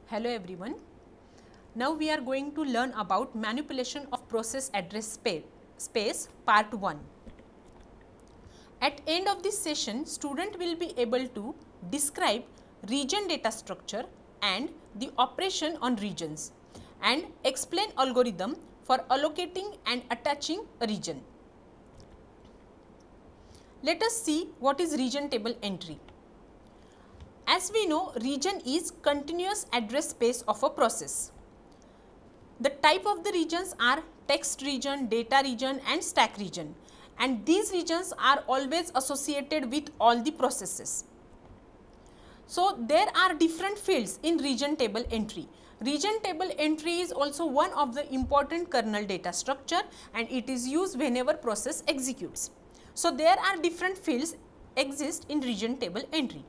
Hello everyone. Now we are going to learn about manipulation of process address space part 1. At end of this session, student will be able to describe region data structure and the operation on regions and explain algorithm for allocating and attaching a region. Let us see what is region table entry. As we know, region is continuous address space of a process. The type of the regions are text region, data region and stack region, and these regions are always associated with all the processes. So, there are different fields in region table entry. Region table entry is also one of the important kernel data structure and it is used whenever process executes. So, there are different fields exist in region table entry.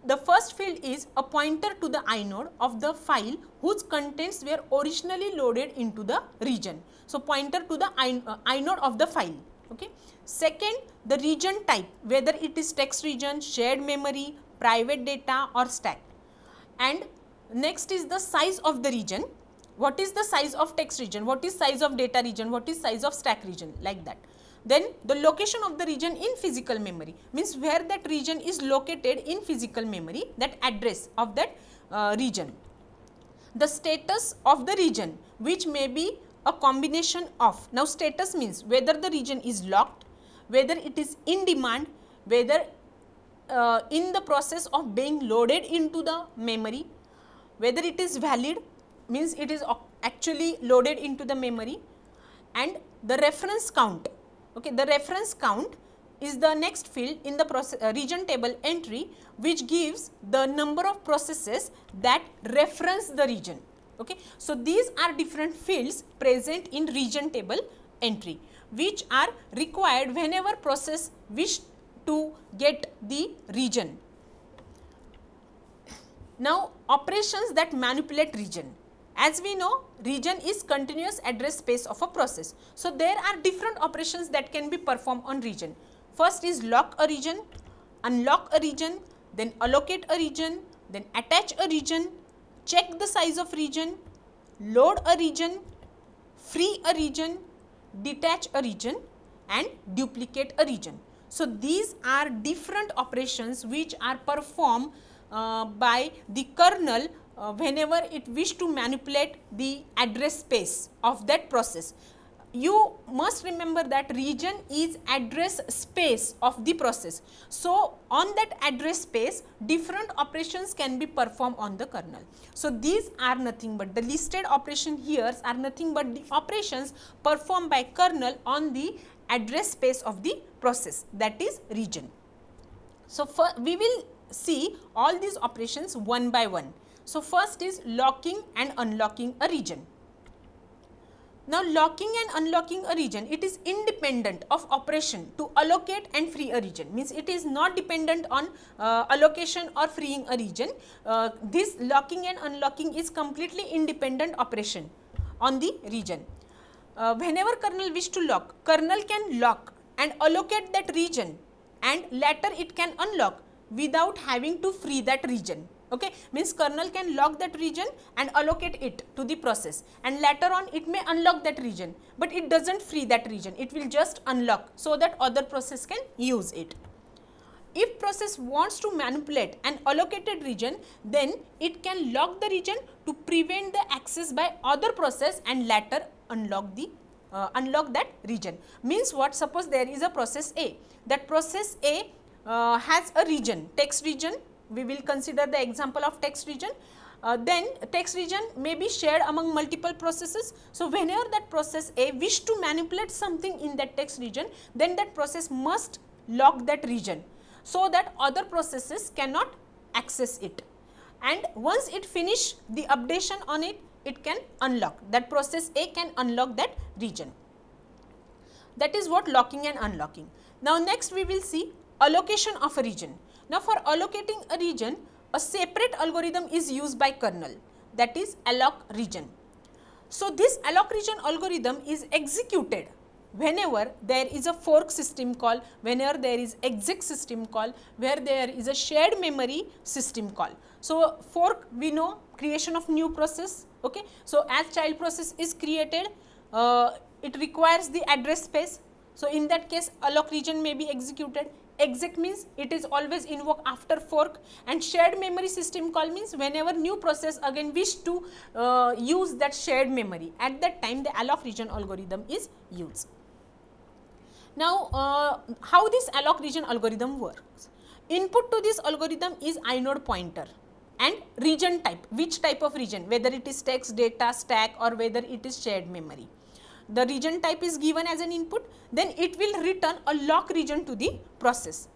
The first field is a pointer to the inode of the file whose contents were originally loaded into the region. So, pointer to the inode of the file. Okay. Second, the region type, whether it is text region, shared memory, private data or stack. And next is the size of the region. What is the size of text region? What is size of data region? What is size of stack region? Like that. Then the location of the region in physical memory, means where that region is located in physical memory, that address of that region. The status of the region, which may be a combination of, now status means whether the region is locked, whether it is in demand, whether in the process of being loaded into the memory, whether it is valid, means it is actually loaded into the memory, and the reference count. Okay, the reference count is the next field in the region table entry, which gives the number of processes that reference the region. Okay, so these are different fields present in region table entry, which are required whenever process wish to get the region. Now, operations that manipulate region. As we know, region is continuous address space of a process. So, there are different operations that can be performed on region. First is lock a region, unlock a region, then allocate a region, then attach a region, check the size of region, load a region, free a region, detach a region and duplicate a region. So, these are different operations which are performed by the kernel whenever it wish to manipulate the address space of that process. You must remember that region is address space of the process. So, on that address space, different operations can be performed on the kernel. So, these are nothing but the listed operation here are nothing but the operations performed by kernel on the address space of the process, that is region. So, we will see all these operations one by one. So, first is locking and unlocking a region. Now, locking and unlocking a region, it is independent of operation to allocate and free a region, means it is not dependent on allocation or freeing a region. This locking and unlocking is completely independent operation on the region. Whenever kernel wish to lock, kernel can lock and allocate that region and later it can unlock without having to free that region. Okay, means kernel can lock that region and allocate it to the process, and later on it may unlock that region, but it does not free that region, it will just unlock so that other process can use it. If process wants to manipulate an allocated region, then it can lock the region to prevent the access by other process and later unlock the unlock that region. Means what? Suppose there is a process A, that process A has a region, text region. We will consider the example of text region. Then text region may be shared among multiple processes. So, whenever that process A wish to manipulate something in that text region, then that process must lock that region so that other processes cannot access it. And once it finish the updation on it, it can unlock, that process A can unlock that region. That is what locking and unlocking. Now, next we will see allocation of a region. Now, for allocating a region, a separate algorithm is used by kernel, that is alloc region. So, this alloc region algorithm is executed whenever there is a fork system call, whenever there is exec system call, where there is a shared memory system call. So fork, we know, creation of new process. Okay. So as child process is created, it requires the address space. So in that case, alloc region may be executed. Exec means it is always invoked after fork, and shared memory system call means whenever new process again wish to use that shared memory, at that time the alloc region algorithm is used. Now how this alloc region algorithm works? Input to this algorithm is inode pointer and region type, which type of region, whether it is text, data, stack, or whether it is shared memory. The region type is given as an input, then it will return a lock region to the process.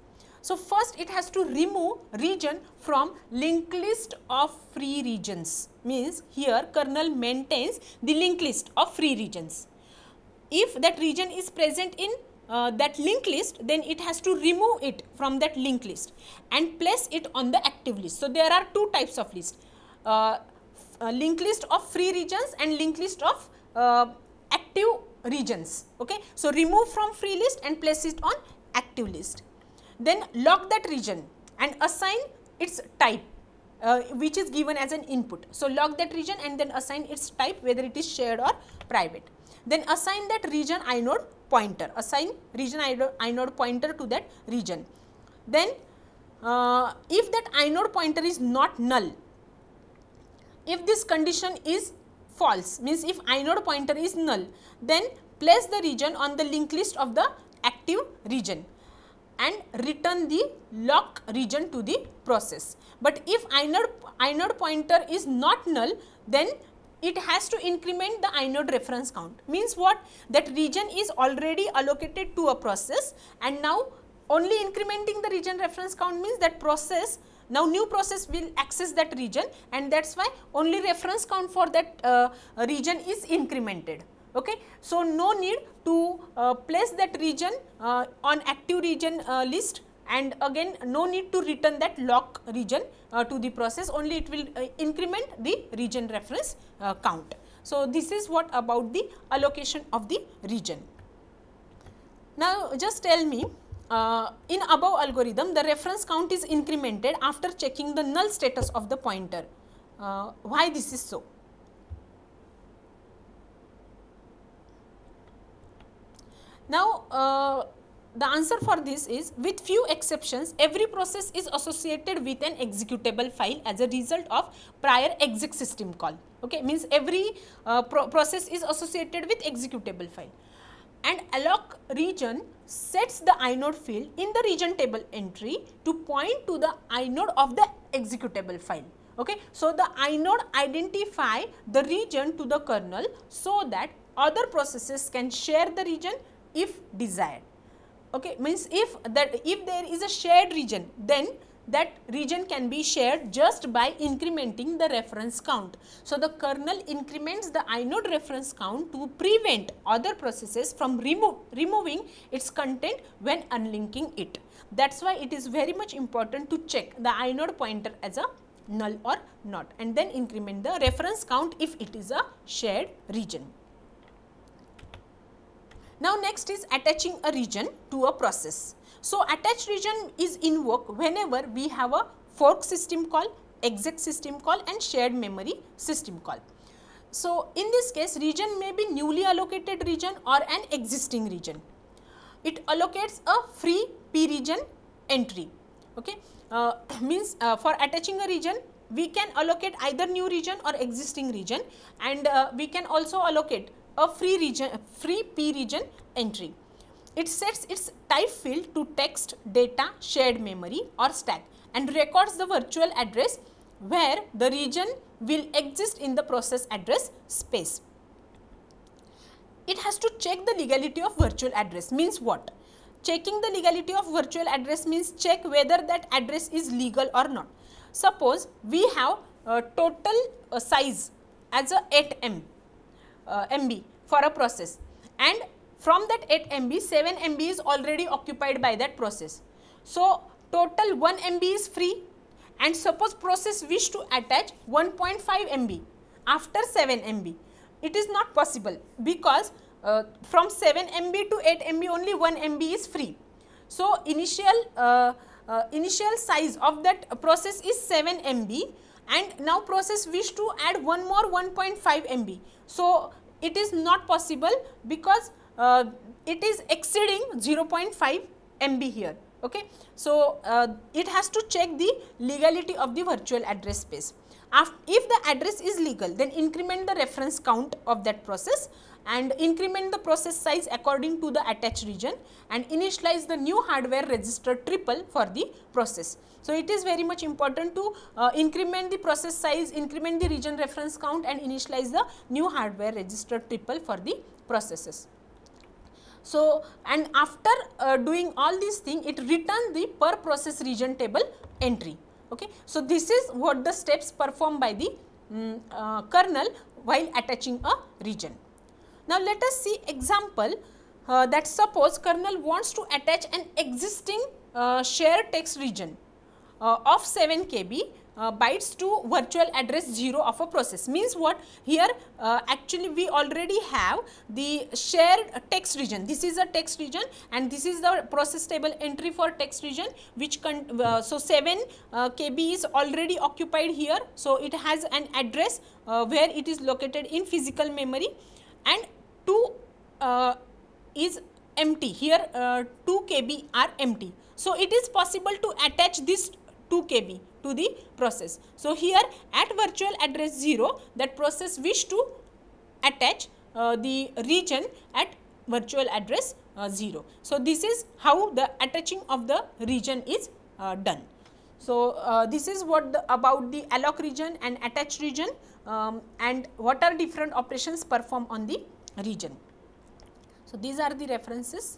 So first it has to remove region from linked list of free regions, means here kernel maintains the linked list of free regions. If that region is present in that linked list, then it has to remove it from that linked list and place it on the active list. So there are two types of list, linked list of free regions and linked list of active regions. Okay. So remove from free list and place it on active list. Then lock that region and assign its type, which is given as an input. So lock that region and then assign its type, whether it is shared or private. Then assign that region inode pointer, assign region inode pointer to that region. Then if that inode pointer is not null, if this condition is false, means if inode pointer is null, then place the region on the linked list of the active region and return the lock region to the process. But if inode pointer is not null, then it has to increment the inode reference count. Means what? That region is already allocated to a process, and now only incrementing the region reference count means that process, now new process will access that region, and that is why only reference count for that region is incremented. Okay. So no need to place that region on active region list, and again no need to return that lock region to the process, only it will increment the region reference count. So this is what about the allocation of the region. Now just tell me, in above algorithm the reference count is incremented after checking the null status of the pointer. Why this is so? Now the answer for this is, with few exceptions, every process is associated with an executable file as a result of prior exec system call. Okay, means every process is associated with executable file, and alloc region sets the inode field in the region table entry to point to the inode of the executable file. Okay, so the inode identify the region to the kernel so that other processes can share the region if desired. Okay, means if there is a shared region, then that region can be shared just by incrementing the reference count. So the kernel increments the inode reference count to prevent other processes from removing its content when unlinking it. That is why it is very much important to check the inode pointer as a null or not, and then increment the reference count if it is a shared region. Now next is attaching a region to a process. So attach region is invoked whenever we have a fork system call, exec system call, and shared memory system call. So in this case, region may be newly allocated region or an existing region. It allocates a free p region entry. Okay, means for attaching a region, we can allocate either new region or existing region, and we can also allocate a free region, free p region entry. It sets its type field to text, data, shared memory or stack, and records the virtual address where the region will exist in the process address space. It has to check the legality of virtual address. Means what? Checking the legality of virtual address means check whether that address is legal or not. Suppose we have a total size as a 8 MB for a process, and from that 8 MB, 7 MB is already occupied by that process. So total 1 MB is free, and suppose process wish to attach 1.5 MB after 7 MB. It is not possible because from 7 MB to 8 MB only 1 MB is free. So initial initial size of that process is 7 MB, and now process wish to add one more 1.5 MB. So it is not possible because it is exceeding 0.5 MB here. Okay. So it has to check the legality of the virtual address space. If the address is legal, then increment the reference count of that process and increment the process size according to the attached region, and initialize the new hardware register triple for the process. So it is very much important to increment the process size, increment the region reference count, and initialize the new hardware register triple for the processes. So, and after doing all these things, it returns the per process region table entry. Okay. So this is what the steps performed by the kernel while attaching a region. Now let us see example that suppose kernel wants to attach an existing shared text region of 7 KB bytes to virtual address 0 of a process. Means what? Here actually we already have the shared text region. This is a text region and this is the process table entry for text region, which so 7 KB is already occupied here. So it has an address where it is located in physical memory, and 2 is empty. Here 2 KB are empty. So it is possible to attach this 2 KB to the process. So here at virtual address 0, that process wish to attach the region at virtual address 0. So this is how the attaching of the region is done. So this is what about the alloc region and attached region, and what are different operations performed on the region. So these are the references.